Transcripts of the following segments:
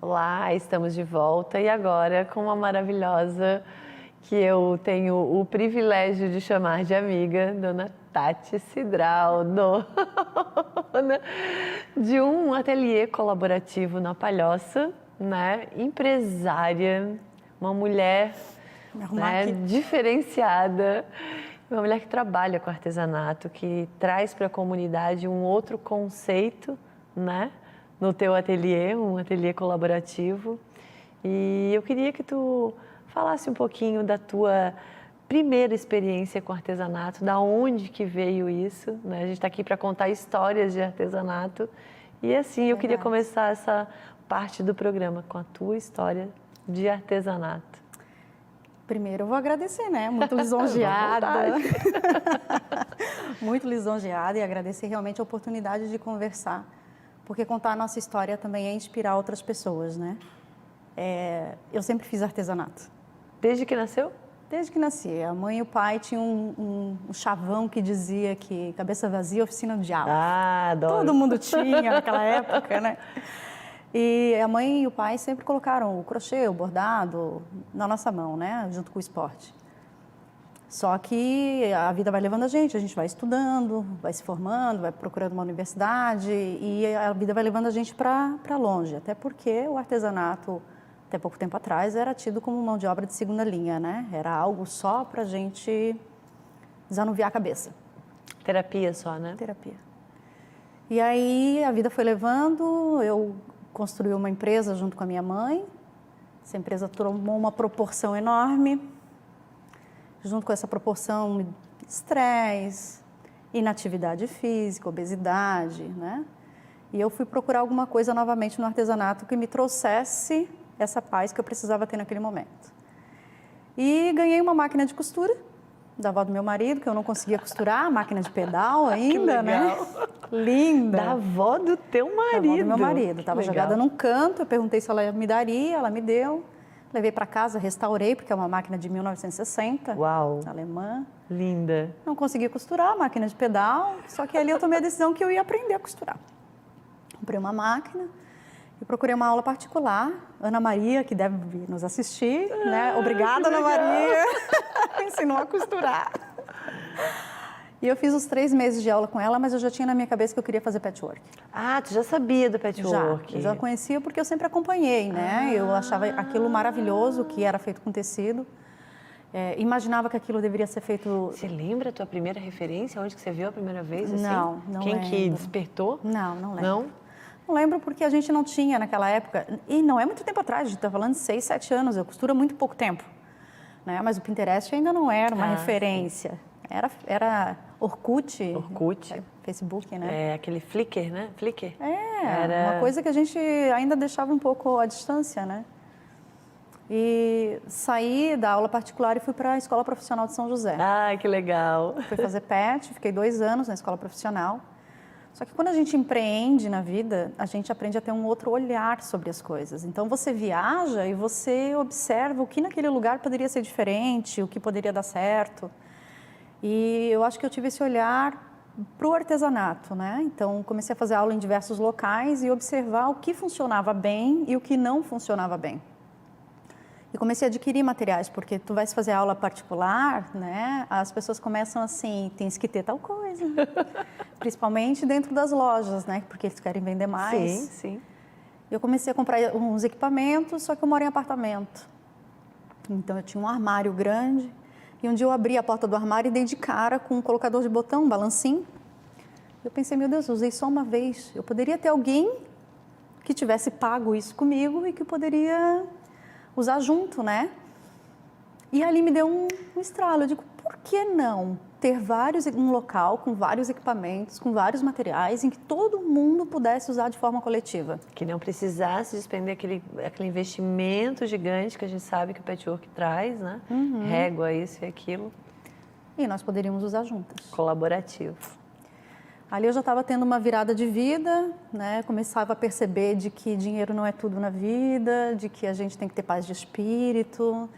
Olá, estamos de volta e agora com uma maravilhosa que eu tenho o privilégio de chamar de amiga, Dona Tati Cidral, dona de um ateliê colaborativo na Palhoça, né? Empresária, uma mulher, né, diferenciada, uma mulher que trabalha com artesanato, que traz para a comunidade um outro conceito, né? No teu ateliê, um ateliê colaborativo. E eu queria que tu falasse um pouquinho da tua primeira experiência com artesanato, da onde que veio isso, né? A gente está aqui para contar histórias de artesanato. E assim, eu queria começar essa parte do programa com a tua história de artesanato. Primeiro eu vou agradecer, né? Muito lisonjeada. Muito lisonjeada e agradecer realmente a oportunidade de conversar. Porque contar a nossa história também é inspirar outras pessoas, né? Eu sempre fiz artesanato. Desde que nasceu? Desde que nasci. A mãe e o pai tinham um chavão que dizia que cabeça vazia, oficina do diabo. Ah, adoro. Todo mundo tinha naquela época, né? E a mãe e o pai sempre colocaram o crochê, o bordado na nossa mão, né? Junto com o esporte. Só que a vida vai levando a gente vai estudando, vai se formando, vai procurando uma universidade e a vida vai levando a gente para longe. Até porque o artesanato, até pouco tempo atrás, era tido como mão de obra de segunda linha, né? Era algo só para a gente desanuviar a cabeça. Terapia só, né? Terapia. E aí a vida foi levando, eu construí uma empresa junto com a minha mãe. Essa empresa tomou uma proporção enorme. Junto com essa proporção, estresse, inatividade física, obesidade, né? E eu fui procurar alguma coisa novamente no artesanato que me trouxesse essa paz que eu precisava ter naquele momento. E ganhei uma máquina de costura da avó do meu marido, que eu não conseguia costurar, máquina de pedal ainda, né? Linda. Da avó do teu marido. Da avó do meu marido. Estava jogada num canto, eu perguntei se ela me daria, ela me deu. Levei para casa, restaurei, porque é uma máquina de 1960, Uau. Alemã. Linda. Não consegui costurar, máquina de pedal, só que ali eu tomei a decisão que eu ia aprender a costurar. Comprei uma máquina e procurei uma aula particular. Ana Maria, que deve nos assistir, né? Obrigada, Ana Maria, ensinou a costurar. E eu fiz os 3 meses de aula com ela, mas eu já tinha na minha cabeça que eu queria fazer patchwork. Ah, tu já sabia do patchwork? Eu já conhecia porque eu sempre acompanhei, né? Eu achava aquilo maravilhoso, que era feito com tecido. Imaginava que aquilo deveria ser feito... Você lembra a tua primeira referência? Onde que você viu a primeira vez? Assim? Não Quem lembro. que despertou? Não lembro. Não? Não lembro porque a gente não tinha naquela época, e não é muito tempo atrás, a gente está falando de 6, 7 anos, eu costuro há muito pouco tempo. Né? Mas o Pinterest ainda não era uma referência. Era Orkut, Facebook, né? É aquele Flickr, né? Flickr. Era uma coisa que a gente ainda deixava um pouco à distância, né? E saí da aula particular e fui para a Escola Profissional de São José. Ah, que legal. Fui fazer PET, fiquei 2 anos na escola profissional. Só que quando a gente empreende na vida, a gente aprende a ter um outro olhar sobre as coisas. Então você viaja e você observa o que naquele lugar poderia ser diferente, o que poderia dar certo. E eu acho que eu tive esse olhar para o artesanato, né? Então comecei a fazer aula em diversos locais e observar o que funcionava bem e o que não funcionava bem. E comecei a adquirir materiais, porque tu vais fazer aula particular, né? As pessoas começam assim, tens que ter tal coisa. Principalmente dentro das lojas, né? Porque eles querem vender mais. Sim, sim. Eu comecei a comprar uns equipamentos, só que eu moro em apartamento. Então eu tinha um armário grande. E um dia eu abri a porta do armário e dei de cara com um colocador de botão, um balancinho. Eu pensei, meu Deus, eu usei só uma vez. Eu poderia ter alguém que tivesse pago isso comigo e que poderia usar junto, né? E ali me deu um estralo. Eu digo, por que não ter um local com vários equipamentos, com vários materiais, em que todo mundo pudesse usar de forma coletiva? Que não precisasse despender aquele investimento gigante que a gente sabe que o patchwork traz, né? Régua, isso e aquilo. E nós poderíamos usar juntas. Colaborativo. Ali eu já estava tendo uma virada de vida, né? Começava a perceber de que dinheiro não é tudo na vida, de que a gente tem que ter paz de espírito,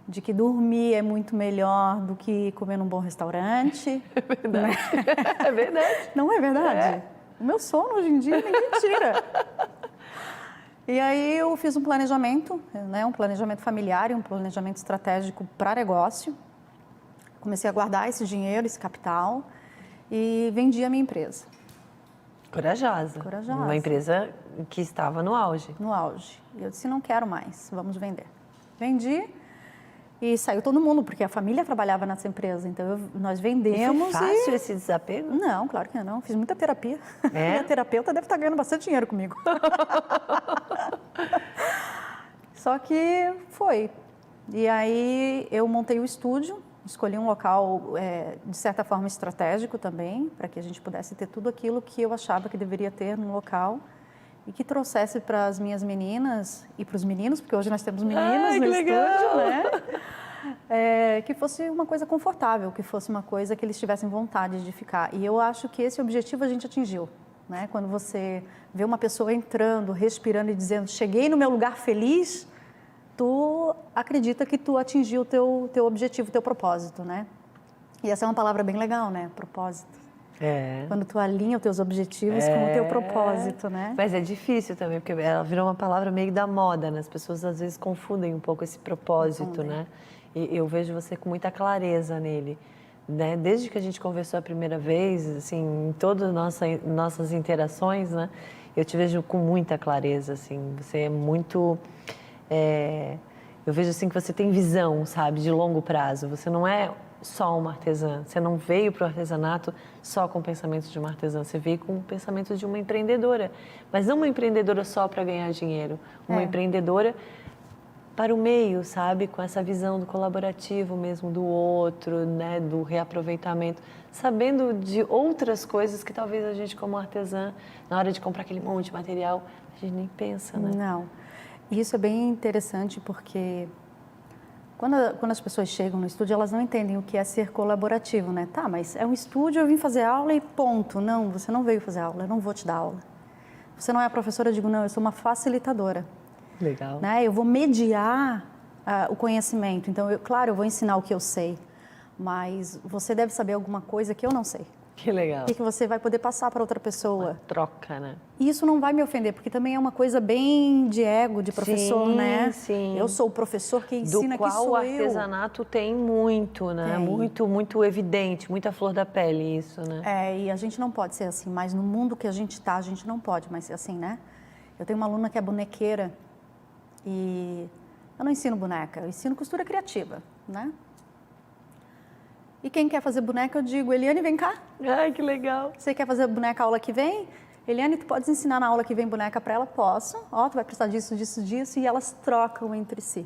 de que dormir é muito melhor do que comer num bom restaurante. É verdade. É verdade. Não é verdade? O meu sono hoje em dia ninguém tira. E aí eu fiz um planejamento, né, um planejamento familiar e um planejamento estratégico para negócio. Comecei a guardar esse dinheiro, esse capital e vendi a minha empresa. Corajosa. Corajosa. Uma empresa que estava no auge. No auge. E eu disse, não quero mais, vamos vender. Vendi e saiu todo mundo, porque a família trabalhava nessa empresa. Então nós vendemos. E foi fácil esse desapego? Não, claro que não. Fiz muita terapia. É? Minha terapeuta deve estar ganhando bastante dinheiro comigo. Só que foi. E aí eu montei o estúdio, escolhi um local, de certa forma, estratégico também, para que a gente pudesse ter tudo aquilo que eu achava que deveria ter no local e que trouxesse para as minhas meninas e para os meninos, porque hoje nós temos meninos no estúdio, né? Que fosse uma coisa confortável, que fosse uma coisa que eles tivessem vontade de ficar. E eu acho que esse objetivo a gente atingiu, né? Quando você vê uma pessoa entrando, respirando e dizendo, cheguei no meu lugar feliz, tu acredita que tu atingiu o teu objetivo, o teu propósito, né? E essa é uma palavra bem legal, né? Propósito. Quando tu alinha os teus objetivos com o teu propósito, né? Mas é difícil também, porque ela virou uma palavra meio da moda, né? As pessoas às vezes confundem um pouco esse propósito, né? E eu vejo você com muita clareza nele, né? Desde que a gente conversou a primeira vez, assim, em todas nossas interações, né? Eu te vejo com muita clareza, assim. Você é muito... eu vejo assim que você tem visão, sabe, de longo prazo. Você não é só uma artesã. Você não veio para o artesanato só com pensamentos de uma artesã. Você veio com pensamentos de uma empreendedora. Mas não uma empreendedora só para ganhar dinheiro. Uma empreendedora para o meio, sabe? Com essa visão do colaborativo mesmo, do outro, né? Do reaproveitamento. Sabendo de outras coisas que talvez a gente, como artesã, na hora de comprar aquele monte de material, a gente nem pensa, né? Não. Isso é bem interessante porque quando as pessoas chegam no estúdio, elas não entendem o que é ser colaborativo, né? Tá, mas é um estúdio, eu vim fazer aula e ponto. Não, você não veio fazer aula, eu não vou te dar aula. Você não é a professora, eu digo, não, eu sou uma facilitadora. Legal. Né? Eu vou mediar o conhecimento. Então, claro, eu vou ensinar o que eu sei, mas você deve saber alguma coisa que eu não sei. Que legal. E que você vai poder passar para outra pessoa. Uma troca, né? E isso não vai me ofender, porque também é uma coisa bem de ego, de professor, né? Sim. Eu sou o professor que ensina, que sou eu. Do qual o artesanato tem muito, né? Tem. Muito evidente, muita flor da pele isso, né? E a gente não pode ser assim, mas no mundo que a gente está, a gente não pode mais ser assim, né? Eu tenho uma aluna que é bonequeira e eu não ensino boneca, eu ensino costura criativa, né? E quem quer fazer boneca, eu digo, Eliane, vem cá. Ai, que legal. Você quer fazer boneca a aula que vem? Eliane, tu podes ensinar na aula que vem boneca para ela? Posso. Ó, tu vai precisar disso, disso, disso. E elas trocam entre si,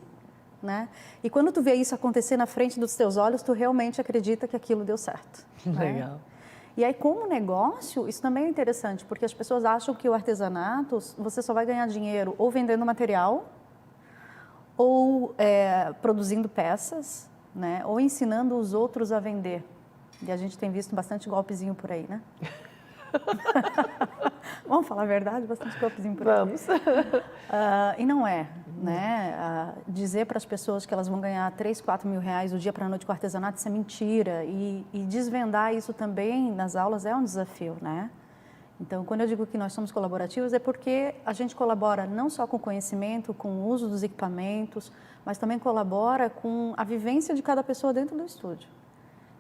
né? E quando tu vê isso acontecer na frente dos teus olhos, tu realmente acredita que aquilo deu certo. Legal. Né? E aí, como negócio, isso também é interessante, porque as pessoas acham que o artesanato, você só vai ganhar dinheiro ou vendendo material, ou produzindo peças, né? Ou ensinando os outros a vender. E a gente tem visto bastante golpezinho por aí, né? Vamos falar a verdade? Bastante golpezinho por aí. Vamos. E não é, né? Dizer para as pessoas que elas vão ganhar 3, 4 mil reais do dia para a noite com artesanato, isso é mentira. E desvendar isso também nas aulas é um desafio, né? Então, quando eu digo que nós somos colaborativos, é porque a gente colabora não só com o conhecimento, com o uso dos equipamentos, mas também colabora com a vivência de cada pessoa dentro do estúdio.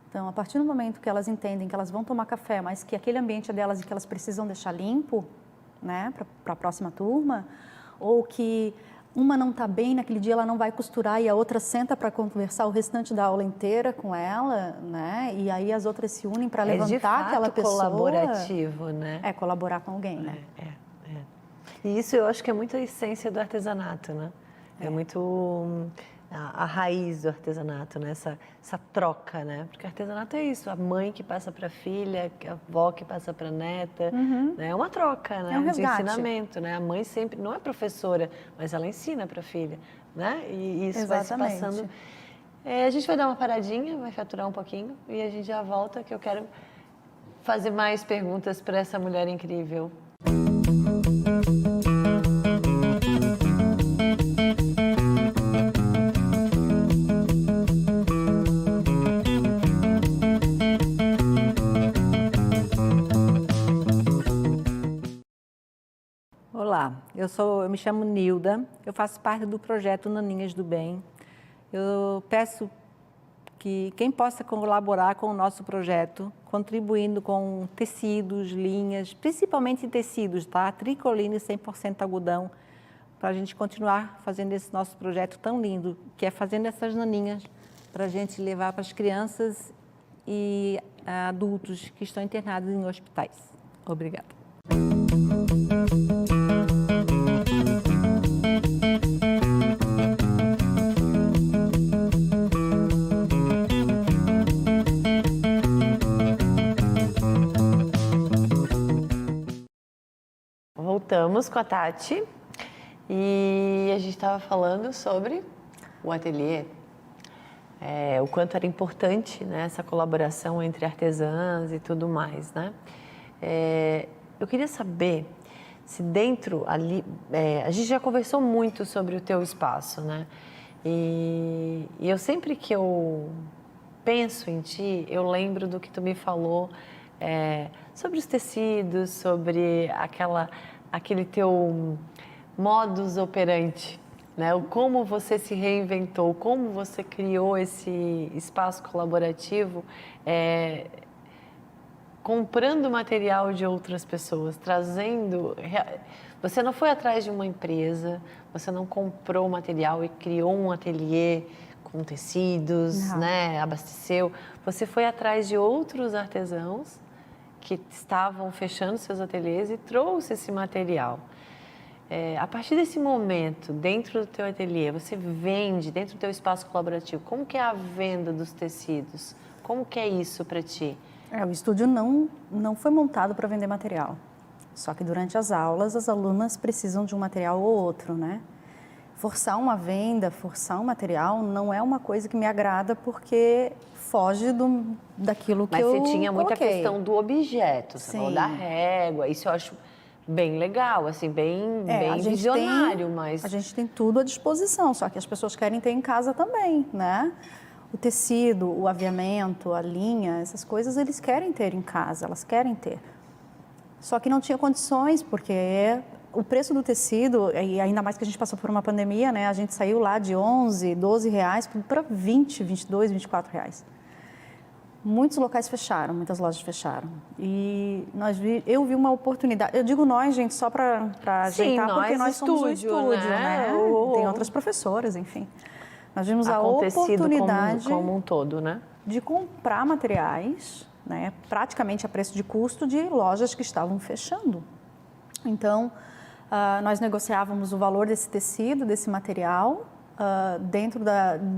Então, a partir do momento que elas entendem que elas vão tomar café, mas que aquele ambiente é delas e que elas precisam deixar limpo, né, para a próxima turma, ou que uma não está bem, naquele dia ela não vai costurar e a outra senta para conversar o restante da aula inteira com ela, né? E aí as outras se unem para levantar de fato aquela pessoa. Colaborativo, né? É colaborar com alguém, né? E isso eu acho que é muito a essência do artesanato, né? É muito a raiz do artesanato, né? Essa troca, né? Porque artesanato é isso, a mãe que passa para a filha, a avó que passa para a neta, né? É uma troca, né? É um De resgate. ensinamento, né? A mãe sempre não é professora, mas ela ensina para a filha, né? E isso Exatamente. vai se passando. A gente vai dar uma paradinha, vai faturar um pouquinho e a gente já volta, que eu quero fazer mais perguntas para essa mulher incrível. Olá, eu me chamo Nilda, eu faço parte do projeto Naninhas do Bem. Eu peço que quem possa colaborar com o nosso projeto, contribuindo com tecidos, linhas, principalmente tecidos, tá? Tricoline 100% algodão, para a gente continuar fazendo esse nosso projeto tão lindo, que é fazendo essas naninhas para a gente levar para as crianças e adultos que estão internados em hospitais. Obrigada. Voltamos com a Tati e a gente estava falando sobre o ateliê, o quanto era importante, né, essa colaboração entre artesãs e tudo mais, né? Eu queria saber se dentro ali, a gente já conversou muito sobre o teu espaço, né? E eu sempre que eu penso em ti, eu lembro do que tu me falou sobre os tecidos, sobre aquele teu modus operandi, né? O como você se reinventou, como você criou esse espaço colaborativo, comprando material de outras pessoas, trazendo... Você não foi atrás de uma empresa, você não comprou material e criou um ateliê com tecidos, né? Abasteceu. Você foi atrás de outros artesãos que estavam fechando seus ateliês e trouxe esse material. A partir desse momento, dentro do teu ateliê, você vende dentro do teu espaço colaborativo. Como que é a venda dos tecidos? Como que é isso para ti? O estúdio não foi montado para vender material. Só que durante as aulas, as alunas precisam de um material ou outro, né? Forçar uma venda, forçar um material não é uma coisa que me agrada porque foge daquilo que eu coloquei. Mas você tinha muita questão do objeto, você falou da régua, isso eu acho bem legal, assim, bem visionário, mas... A gente tem tudo à disposição, só que as pessoas querem ter em casa também, né? O tecido, o aviamento, a linha, essas coisas eles querem ter em casa, elas querem ter. Só que não tinha condições, porque o preço do tecido, e ainda mais que a gente passou por uma pandemia, né? A gente saiu lá de 11, 12 reais para 20, 22, 24 reais. Muitos locais fecharam, muitas lojas fecharam. E eu vi uma oportunidade. Eu digo nós, gente, só para ajeitar, porque nós somos um estúdio, né? Tem outras professoras, enfim. Nós vimos a oportunidade como um todo, né? De comprar materiais, né, praticamente a preço de custo de lojas que estavam fechando. Então, nós negociávamos o valor desse tecido, desse material, dentro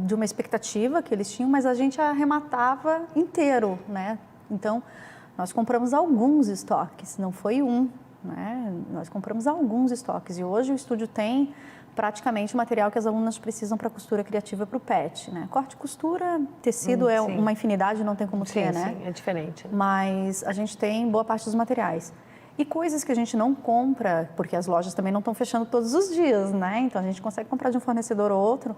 de uma expectativa que eles tinham, mas a gente arrematava inteiro, né? Então, nós compramos alguns estoques, não foi um, né? Nós compramos alguns estoques e hoje o estúdio tem praticamente o material que as alunas precisam para costura criativa para o PET, né? Corte e costura, tecido é uma infinidade, não tem como ter, né? Sim, é diferente. Mas a gente tem boa parte dos materiais. E coisas que a gente não compra, porque as lojas também não estão fechando todos os dias, né? Então a gente consegue comprar de um fornecedor ou outro,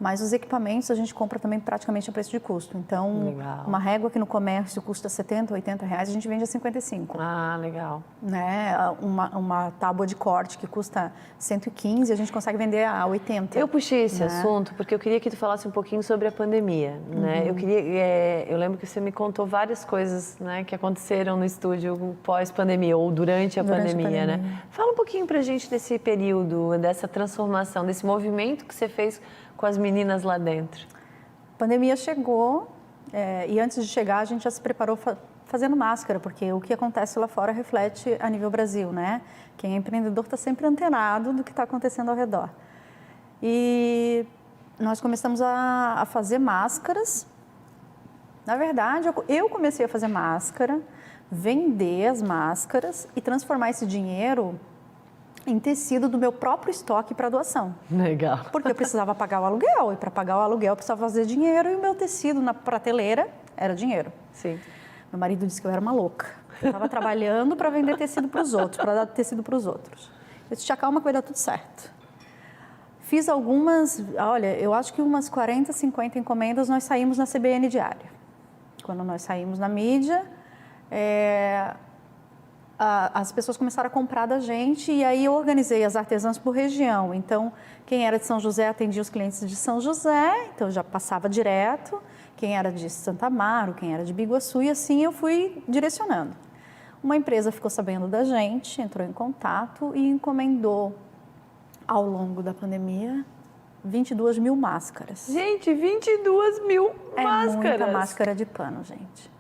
mas os equipamentos a gente compra também praticamente a preço de custo. Então, uma régua que no comércio custa 70, 80 reais, a gente vende a 55. Ah, legal. Né? Uma tábua de corte que custa 115, a gente consegue vender a 80. Eu puxei esse assunto porque eu queria que tu falasse um pouquinho sobre a pandemia, né? Eu lembro que você me contou várias coisas, né, que aconteceram no estúdio pós-pandemia ou durante a pandemia, né? Fala um pouquinho pra gente desse período, dessa transformação, desse movimento que você fez com as meninas lá dentro. A pandemia chegou e antes de chegar a gente já se preparou fazendo máscara, porque o que acontece lá fora reflete a nível Brasil, né? Quem é empreendedor está sempre antenado do que está acontecendo ao redor. E nós começamos a fazer máscaras. Na verdade, eu comecei a fazer máscara, vender as máscaras e transformar esse dinheiro em tecido do meu próprio estoque para doação. Legal. Porque eu precisava pagar o aluguel, e para pagar o aluguel eu precisava fazer dinheiro, e o meu tecido na prateleira era dinheiro. Sim. Meu marido disse que eu era uma louca. Eu estava trabalhando para vender tecido para os outros, para dar tecido para os outros. Eu disse, calma que vai dar tudo certo. Fiz algumas, olha, eu acho que umas 40, 50 encomendas nós saímos na CBN Diário. Quando nós saímos na mídia, as pessoas começaram a comprar da gente e aí eu organizei as artesãs por região. Então, quem era de São José atendia os clientes de São José, então eu já passava direto. Quem era de Santa Amaro, quem era de Biguaçu, e assim eu fui direcionando. Uma empresa ficou sabendo da gente, entrou em contato e encomendou, ao longo da pandemia, 22 mil máscaras. Gente, 22 mil máscaras! É muita máscara de pano, gente.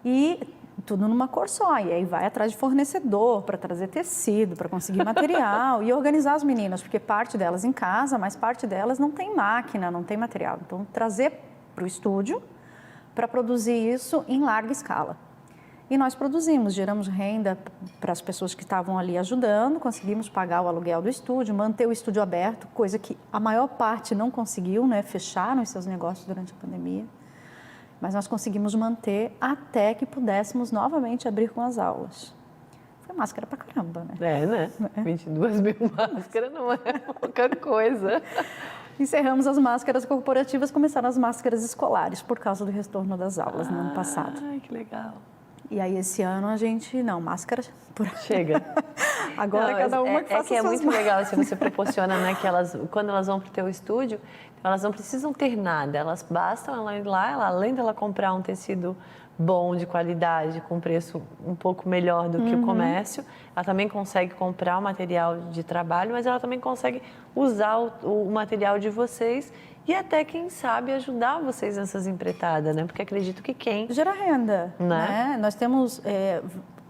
E tudo numa cor só. E aí vai atrás de fornecedor para trazer tecido, para conseguir material e organizar as meninas, porque parte delas em casa, mas parte delas não tem máquina, não tem material. Então, trazer para o estúdio para produzir isso em larga escala. E nós produzimos, geramos renda para as pessoas que estavam ali ajudando, conseguimos pagar o aluguel do estúdio, manter o estúdio aberto, coisa que a maior parte não conseguiu, né? Fecharam os seus negócios durante a pandemia. Mas nós conseguimos manter até que pudéssemos novamente abrir com as aulas. Foi máscara pra caramba, né? É, né? 22 mil máscaras não é pouca coisa. Encerramos as máscaras corporativas, começaram as máscaras escolares, por causa do retorno das aulas no ano passado. Ai, que legal. E aí, esse ano, a gente... Não, máscara... Chega. Agora, não, cada uma que faça que é suas muito legal se você proporciona, né, que elas, quando elas vão para o teu estúdio, elas não precisam ter nada, elas bastam ela ir lá, além dela comprar um tecido bom, de qualidade, com preço um pouco melhor do que o comércio, ela também consegue comprar o material de trabalho, mas ela também consegue usar o material de vocês e até, quem sabe, ajudar vocês nessas empreitadas, né? Porque acredito que quem... Gera renda, né? Nós temos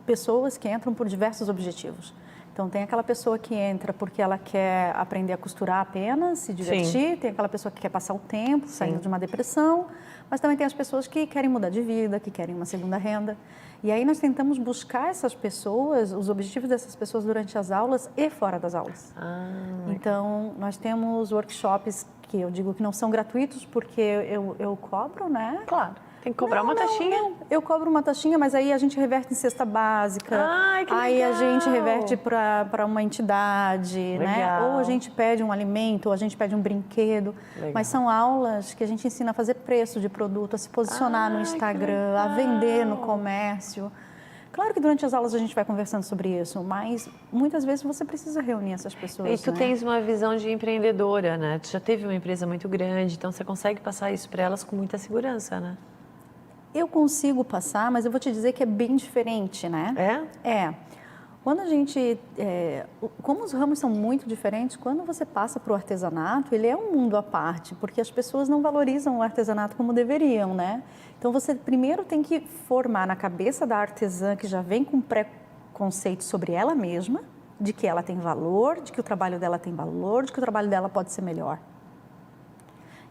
pessoas que entram por diversos objetivos. Então, tem aquela pessoa que entra porque ela quer aprender a costurar apenas, se divertir. Sim. Tem aquela pessoa que quer passar o tempo, saindo de uma depressão. Mas também tem as pessoas que querem mudar de vida, que querem uma segunda renda. E aí nós tentamos buscar essas pessoas, os objetivos dessas pessoas durante as aulas e fora das aulas. Então, nós temos workshops que eu digo que não são gratuitos, porque eu cobro, né? Claro. Tem que cobrar uma taxinha? Não. Eu cobro uma taxinha, mas aí a gente reverte em cesta básica. Ai, que legal. Aí a gente reverte para uma entidade, né? Ou a gente pede um alimento, ou a gente pede um brinquedo. Legal. Mas são aulas que a gente ensina a fazer preço de produto, a se posicionar no Instagram, a vender no comércio. Claro que durante as aulas a gente vai conversando sobre isso, mas muitas vezes você precisa reunir essas pessoas. E tu tens uma visão de empreendedora, né? Tu já teve uma empresa muito grande, então você consegue passar isso para elas com muita segurança, né? Eu consigo passar, mas eu vou te dizer que é bem diferente, né? É. Quando a gente... como os ramos são muito diferentes, quando você passa para o artesanato, ele é um mundo à parte, porque as pessoas não valorizam o artesanato como deveriam, né? Então, você primeiro tem que formar na cabeça da artesã, que já vem com preconceito sobre ela mesma, de que ela tem valor, de que o trabalho dela tem valor, de que o trabalho dela pode ser melhor.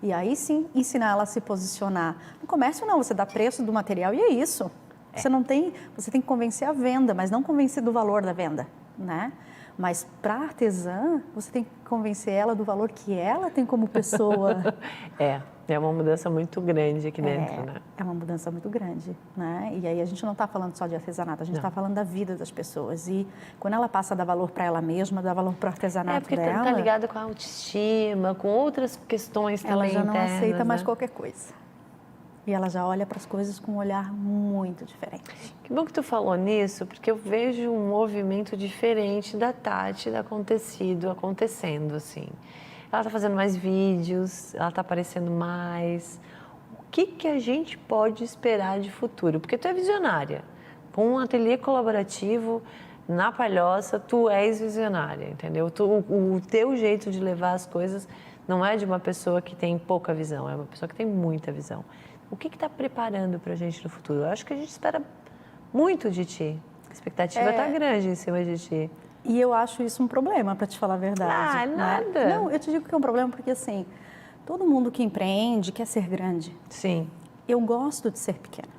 E aí sim, ensinar ela a se posicionar. No comércio não, você dá preço do material e é isso. Você tem que convencer a venda, mas não convencer do valor da venda, né? Mas para a artesã, você tem que convencer ela do valor que ela tem como pessoa. É uma mudança muito grande aqui dentro, né? É uma mudança muito grande, né? E aí a gente não está falando só de artesanato, a gente está falando da vida das pessoas. E quando ela passa a dar valor para ela mesma, dá valor para o artesanato dela... porque está ligado com a autoestima, com outras questões também internas. Ela já não aceita mais né? qualquer coisa. E ela já olha para as coisas com um olhar muito diferente. Que bom que tu falou nisso, porque eu vejo um movimento diferente da Tati, da acontecendo, assim. Ela está fazendo mais vídeos, ela está aparecendo mais. O que a gente pode esperar de futuro? Porque tu é visionária. Com um ateliê colaborativo na Palhoça, tu és visionária, entendeu? O teu jeito de levar as coisas não é de uma pessoa que tem pouca visão, é uma pessoa que tem muita visão. O que está preparando para a gente no futuro? Eu acho que a gente espera muito de ti. A expectativa está grande em cima de ti. E eu acho isso um problema, para te falar a verdade. Nada. Né? Não, eu te digo que é um problema porque, assim, todo mundo que empreende quer ser grande. Sim. Eu gosto de ser pequena,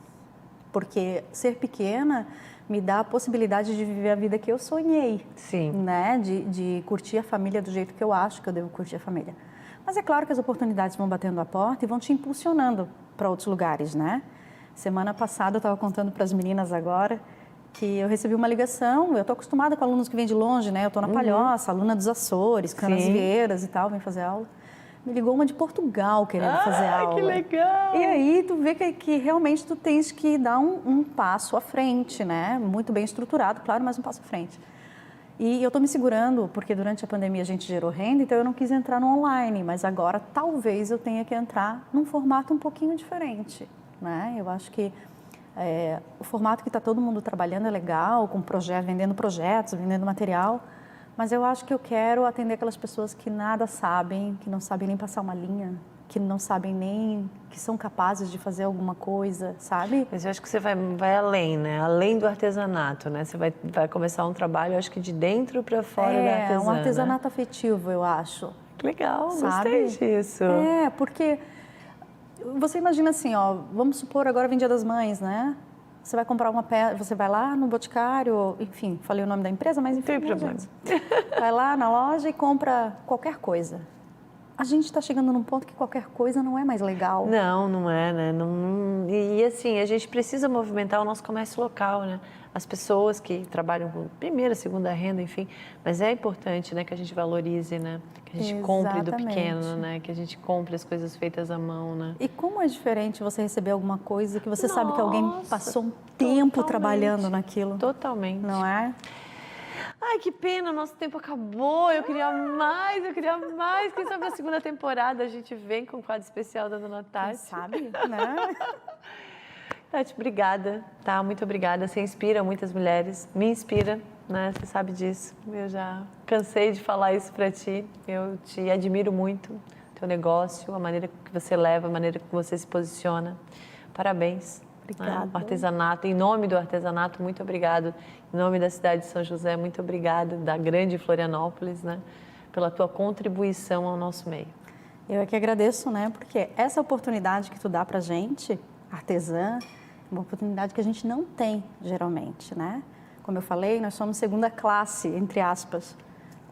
porque ser pequena me dá a possibilidade de viver a vida que eu sonhei. Sim. Né? De curtir a família do jeito que eu acho que eu devo curtir a família. Mas é claro que as oportunidades vão batendo a porta e vão te impulsionando para outros lugares, né? Semana passada eu estava contando para as meninas agora que eu recebi uma ligação, eu estou acostumada com alunos que vêm de longe, né? Eu estou na Palhoça, aluna dos Açores, Canas Vieiras e tal, vem fazer aula. Me ligou uma de Portugal querendo fazer aula. Que legal! E aí tu vê que realmente tu tens que dar um passo à frente, né? Muito bem estruturado, claro, mas um passo à frente. E eu estou me segurando, porque durante a pandemia a gente gerou renda, então eu não quis entrar no online, mas agora talvez eu tenha que entrar num formato um pouquinho diferente, né? Eu acho que o formato que está todo mundo trabalhando é legal, com vendendo projetos, vendendo material, mas eu acho que eu quero atender aquelas pessoas que nada sabem, que não sabem nem passar uma linha, que não sabem nem que são capazes de fazer alguma coisa, sabe? Mas eu acho que você vai além, né? Além do artesanato, né? Você vai começar um trabalho, eu acho que de dentro para fora da artesã. Um artesanato afetivo, eu acho. Que legal, sabe? Gostei disso. Porque você imagina assim, ó, vamos supor agora vem Dia das Mães, né? Você vai comprar uma peça, você vai lá no Boticário, enfim, falei o nome da empresa, mas enfim. Não tem problema. Vai lá na loja e compra qualquer coisa. A gente está chegando num ponto que qualquer coisa não é mais legal. Não é, né? E assim, a gente precisa movimentar o nosso comércio local, né? As pessoas que trabalham com primeira, segunda renda, enfim. Mas é importante, né, que a gente valorize, né? Que a gente compre do pequeno, né? Que a gente compre as coisas feitas à mão, né? E como é diferente você receber alguma coisa que você sabe que alguém passou um totalmente. tempo trabalhando naquilo. Totalmente. Não é? Ai, que pena, nosso tempo acabou. Eu queria mais. Quem sabe na segunda temporada a gente vem com um quadro especial da Dona Tati. Quem sabe, né? Tati, obrigada, tá? Muito obrigada. Você inspira muitas mulheres, me inspira, né? Você sabe disso. Eu já cansei de falar isso pra ti. Eu te admiro muito, teu negócio, a maneira que você leva, a maneira que você se posiciona. Parabéns. Obrigada. O artesanato, em nome do artesanato, muito obrigado. Em nome da cidade de São José, muito obrigada, da grande Florianópolis, né, pela tua contribuição ao nosso meio. Eu é que agradeço, né, porque essa oportunidade que tu dá pra gente, artesã, é uma oportunidade que a gente não tem, geralmente, né? Como eu falei, nós somos segunda classe, entre aspas.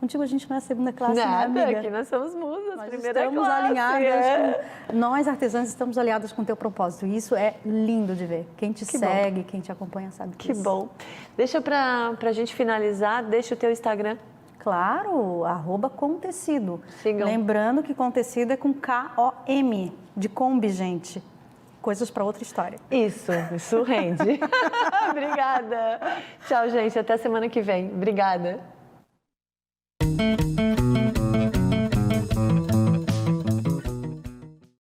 Contigo a gente não é segunda classe, Nada, né, amiga? aqui nós somos musas, Nós primeira estamos classe. alinhadas, nós artesãs estamos alinhadas com o teu propósito. E isso é lindo de ver. Quem te segue, quem te acompanha sabe disso. Que bom. Deixa pra gente finalizar, deixa o teu Instagram. Claro, @comtecido. Sigam. Lembrando que Comtecido é com K-O-M, de Kombi, gente. Coisas para outra história. Isso rende. Obrigada. Tchau, gente. Até semana que vem. Obrigada.